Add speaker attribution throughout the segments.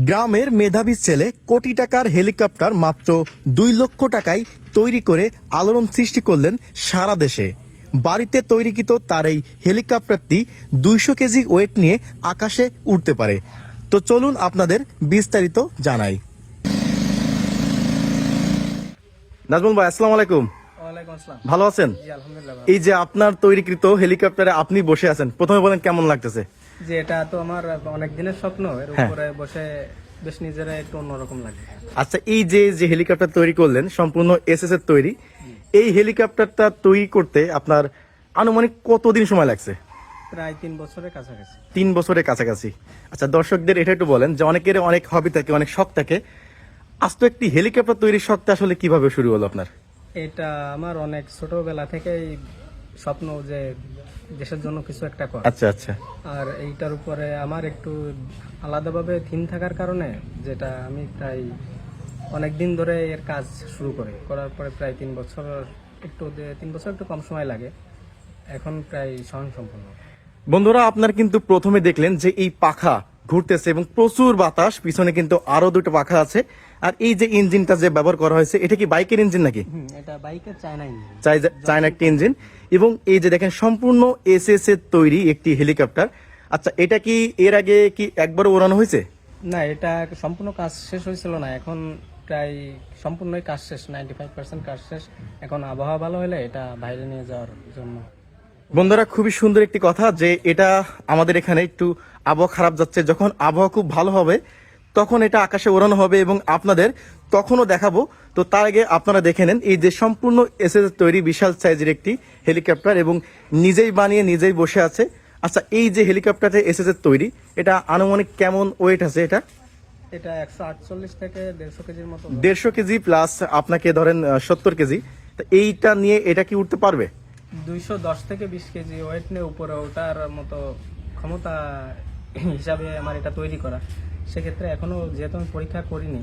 Speaker 1: গ্রামের মেধাবী ছেলে কোটি টাকার হেলিকপ্টার মাত্র 2 লক্ষ টাকায় তৈরি করে আলোড়ন সৃষ্টি করলেন সারা দেশে। বাড়িতে তৈরিকৃত তার এই হেলিকপ্টারটি 200 কেজি ওয়েট নিয়ে আকাশে উঠতে পারে। তো চলুন আপনাদের বিস্তারিত জানাই। নাজমুল ভাই, আসসালামু আলাইকুম। ভালো আছেন? এই যে আপনার তৈরিকৃত হেলিকপ্টারে আপনি বসে আছেন, প্রথমে বলেন কেমন লাগতেছে?
Speaker 2: যে এটা তো আমার অনেক দিনের স্বপ্ন, এর উপরে বসে বেশ নিজেরা একটু অন্যরকম লাগে।
Speaker 1: আচ্ছা, এই যে হেলিকপ্টার তৈরি করলেন সম্পূর্ণ এসএস এর তৈরি, এই হেলিকপ্টারটা তৈরি করতে আপনার আনুমানিক কতদিন সময় লাগছে?
Speaker 2: প্রায় 3 বছরের কাছাকাছি।
Speaker 1: 3 বছরের কাছাকাছি। আচ্ছা, দর্শকদের এটা একটু বলেন যে অনেকের অনেক হবি থাকে, অনেক শখ থাকে। আজ তো একটি হেলিকপ্টার তৈরির শখটা আসলে কিভাবে শুরু হলো আপনার?
Speaker 2: এটা আমার অনেক ছোটবেলা থেকেই স্বপ্ন যে দেশের জন্য কিছু একটা করা।
Speaker 1: আচ্ছা আচ্ছা।
Speaker 2: আর এইটার উপরে আমার একটু আলাদাভাবে থিম থাকার কারণে, যেটা আমি প্রায় অনেক দিন ধরে এর কাজ শুরু করার পরে প্রায় 3 বছর, 3 বছর একটু কম সময় লাগে, এখন প্রায় স্বয়ংসম্পূর্ণ।
Speaker 1: বন্ধুরা, আপনারা কিন্তু প্রথমে দেখলেন যে এই পাখা ঘুরতেছে এবং প্রচুর বাতাস, পিছনে কিন্তু আরো দুটো পাখা আছে। আর এই যে ইঞ্জিনটা যে ব্যবহার করা হয়েছে, এটা কি বাইকের ইঞ্জিন নাকি?
Speaker 2: এটা বাইকের চায়না ইঞ্জিন,
Speaker 1: চায়না একটা ইঞ্জিন। এবং এই যে দেখেন সম্পূর্ণ এসএস এর তৈরি একটি হেলিকপ্টার। আচ্ছা, এটা কি এর আগে কি একবার ওড়ানো হয়েছে?
Speaker 2: না, এটা সম্পূর্ণ কাজ শেষ হয়েছিল না, এখন প্রায় সম্পূর্ণই কাজ শেষ, 95% কাজ শেষ। এখন আবহাওয়া ভালো হলে এটা বাইরে নিয়ে যাওয়ার জন্য।
Speaker 1: বন্ধুরা, খুবই সুন্দর একটি কথা যে এটা আমাদের এখানে একটু আবহাওয়া খারাপ যাচ্ছে, যখন আবহাওয়া খুব ভালো হবে তখন এটা আকাশে ওড়ানো হবে এবং আপনাদের তখনও দেখাবো। তো তার আগে আপনারা দেখে নেন এই যে সম্পূর্ণ এসএস তৈরি বিশাল সাইজের একটি হেলিকপ্টার এবং নিজেই বানিয়ে নিজেই বসে আছে। আচ্ছা, এই যে হেলিকপ্টারটা এসএস এর তৈরি, এটা আনুমানিক কেমন ওয়েট আছে?
Speaker 2: এটা 148 থেকে 150 কেজির মতো।
Speaker 1: 150 কেজি প্লাস আপনাকে ধরেন 70 কেজি। তো এইটা নিয়ে এটা কি উঠতে পারবে?
Speaker 2: 210 থেকে 20 কেজি ওয়েট নিয়ে উপরে ওঠার মতো ক্ষমতা হিসাবে আমার এটা তৈরি করা। সেক্ষেত্রে এখনো যেহেতু আমি পরীক্ষা করিনি,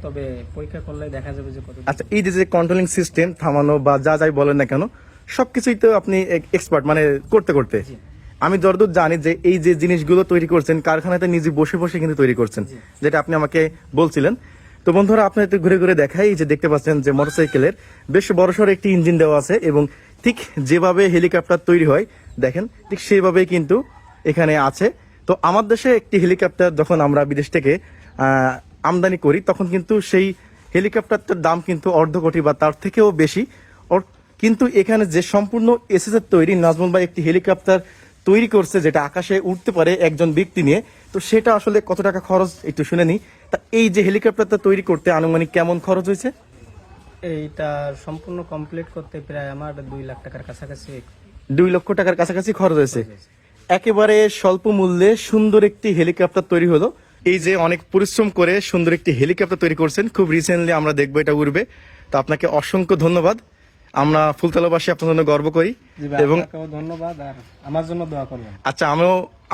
Speaker 2: তবে পরীক্ষা করলে দেখা যাবে যে কত।
Speaker 1: আচ্ছা, এই যে কন্ট্রোলিং সিস্টেম, থামানো বা যা যাই বলেন না কেন, সবকিছুই তো আপনি এক্সপার্ট, মানে করতে করতে আমি যতদূর জানি যে এই যে জিনিসগুলো তৈরি করছেন কারখানাতে নিজে বসে বসে কিন্তু তৈরি করছেন, যেটা আপনি আমাকে বলছিলেন। তো বন্ধুরা, আপনার একটু ঘুরে ঘুরে দেখাই, এই যে দেখতে পাচ্ছেন যে মোটরসাইকেলের বেশ বড়সড় একটি ইঞ্জিন দেওয়া আছে এবং ঠিক যেভাবে হেলিকপ্টার তৈরি হয় দেখেন ঠিক সেভাবেই কিন্তু এখানে আছে। তো আমার দেশে একটি হেলিকপ্টার যখন আমরা বিদেশ থেকে আমদানি করি, তখন কিন্তু সেই হেলিকপ্টারটার দাম কিন্তু অর্ধ কোটি বা তার থেকেও বেশি। কিন্তু এখানে যে সম্পূর্ণ এসএস এর তৈরি নাজমুল ভাই একটি হেলিকপ্টার তৈরি করছে, যেটা আকাশে উঠতে পারে একজন ব্যক্তি নিয়ে, তো সেটা আসলে কত টাকা খরচ একটু শুনে নি। তা এই যে হেলিকপ্টারটা তৈরি করতে আনুমানিক কেমন খরচ হয়েছে?
Speaker 2: এইটা সম্পূর্ণ কমপ্লিট করতে প্রায় আমার 2 লাখ টাকার কাছাকাছি।
Speaker 1: 2 লক্ষ টাকার কাছাকাছি খরচ হয়েছে। একেবারে স্বল্প মূল্যে সুন্দর একটি হেলিকপ্টার তৈরি হলো। এই যে অনেক পরিশ্রম করে সুন্দর একটি হেলিকপ্টার তৈরি করছেন, খুব রিসেন্টলি আমরা দেখবো এটা উড়বে। তো আপনাকে অসংখ্য ধন্যবাদ। আমরা ফুলতলাবাসী আপনার জন্য গর্ব করি এবং
Speaker 2: ধন্যবাদ, আর আমার জন্য দোয়া করবেন।
Speaker 1: আচ্ছা,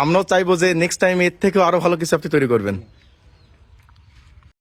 Speaker 1: আমরাও চাইবো যে নেক্সট টাইম এর থেকেও আরো ভালো কিছু আপনি তৈরি করবেন।